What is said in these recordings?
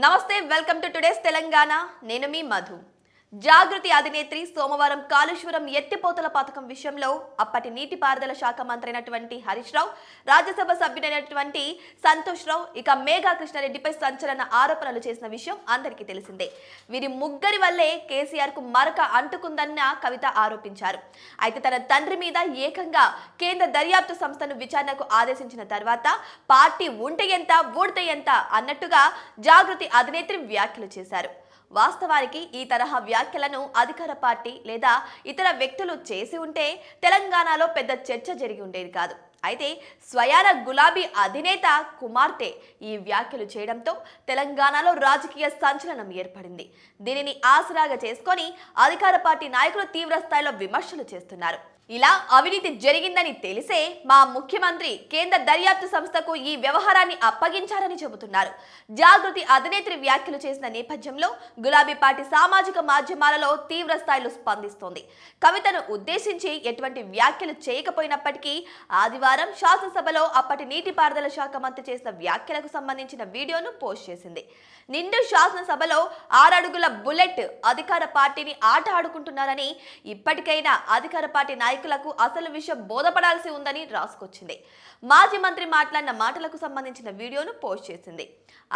నమస్తే, welcome to today's Telangana. నేను మీ మధు. జాగృతి అధినేత్రి సోమవారం కాళేశ్వరం ఎత్తిపోతల పథకం విషయంలో అప్పటి నీటిపారుదల శాఖ మంత్రి అయినటువంటి హరీష్ రావు, రాజ్యసభ సభ్యుడైనటువంటి సంతోష్ రావు, ఇక మేఘా కృష్ణారెడ్డిపై సంచలన ఆరోపణలు చేసిన విషయం అందరికీ తెలిసిందే. వీరి ముగ్గురి వల్లే కేసీఆర్ కు మరక అంటుకుందన్న కవిత ఆరోపించారు. అయితే తన తండ్రి మీద ఏకంగా కేంద్ర దర్యాప్తు సంస్థను విచారణకు ఆదేశించిన తర్వాత పార్టీ ఉంటే ఎంత ఊడితే ఎంత అన్నట్టుగా జాగృతి అధినేత్రి వ్యాఖ్యలు చేశారు. వాస్తవానికి ఈ తరహా వ్యాఖ్యలను అధికార పార్టీ లేదా ఇతర వ్యక్తులు చేసి ఉంటే తెలంగాణలో పెద్ద చర్చ జరిగి ఉండేది కాదు. అయితే స్వయాన గులాబీ అధినేత కుమార్తె ఈ వ్యాఖ్యలు చేయడంతో తెలంగాణలో రాజకీయ సంచలనం ఏర్పడింది. దీనిని ఆసరాగా చేసుకొని అధికార పార్టీ నాయకులు తీవ్ర స్థాయిలో విమర్శలు చేస్తున్నారు. ఇలా అవినీతి జరిగిందని తెలిసే మా ముఖ్యమంత్రి కేంద్ర దర్యాప్తు సంస్థకు ఈ వ్యవహారాన్ని అప్పగించారని చెబుతున్నారు. జాగృతి అధినేత్రి వ్యాఖ్యలు చేసిన నేపథ్యంలో గులాబీ పార్టీ సామాజిక మాధ్యమాలలో తీవ్ర స్థాయిలో స్పందిస్తోంది. కవితను ఉద్దేశించి ఎటువంటి వ్యాఖ్యలు చేయకపోయినప్పటికీ ఆదివారం శాసనసభలో అప్పటి నీటిపారుదల శాఖ మంత్రి చేసిన వ్యాఖ్యలకు సంబంధించిన వీడియోను పోస్ట్ చేసింది. నిండు శాసనసభలో 6 అడుగుల బుల్లెట్ అధికార పార్టీని ఆట ఆడుకుంటున్నారని, ఇప్పటికైనా అధికార పార్టీ నాయకులకు అసలు విషయం బోధపడాల్సి ఉందని రాసుకొచ్చింది. మాజీ మంత్రి మాట్లాడిన మాటలకు సంబంధించిన వీడియోను పోస్ట్ చేసింది.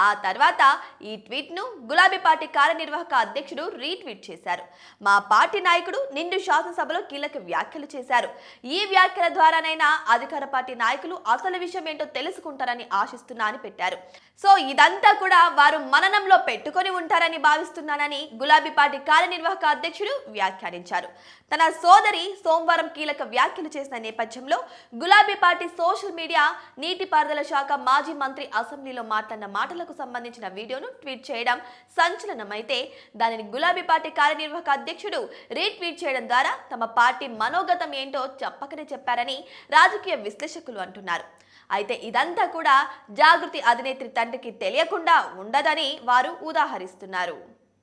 ఆ తర్వాత ఈ ట్వీట్ను గులాబీ పార్టీ కార్యనిర్వాహక అధ్యక్షుడు రీట్వీట్ చేశారు. మా పార్టీ నాయకుడు నిండు శాసనసభలో కీలక వ్యాఖ్యలు చేశారు. ఈ వ్యాఖ్యల ద్వారానైనా అధికార పార్టీ నాయకులు అసలు విషయం ఏంటో తెలుసుకుంటారని ఆశిస్తున్నా అని పెట్టారు. సో ఇదంతా కూడా వారు మననంలో పెట్టుకొని ఉంటారని భావిస్తున్నానని గులాబీ పార్టీ కార్యనిర్వాహక అధ్యక్షుడు వ్యాఖ్యానించారు. తన సోదరి సోమవారం కీలక వ్యాఖ్యలు చేసిన నేపథ్యంలో గులాబీ పార్టీ సోషల్ మీడియా నీటిపారుదల శాఖ మాజీ మంత్రి అసెంబ్లీలో మాట్లాడిన మాటలకు సంబంధించిన వీడియోను ట్వీట్ చేయడం సంచలనమైతే, దానిని గులాబీ పార్టీ కార్యనిర్వాహక అధ్యక్షుడు రీట్వీట్ చేయడం ద్వారా తమ పార్టీ మనోగతం ఏంటో చెప్పకనే చెప్పారని రాజకీయ విశ్లేషకులు అంటున్నారు. అయితే ఇదంతా కూడా జాగృతి అధినేత్రి తండ్రికి తెలియకుండా ఉండదని వారు ఉదాహరిస్తున్నారు.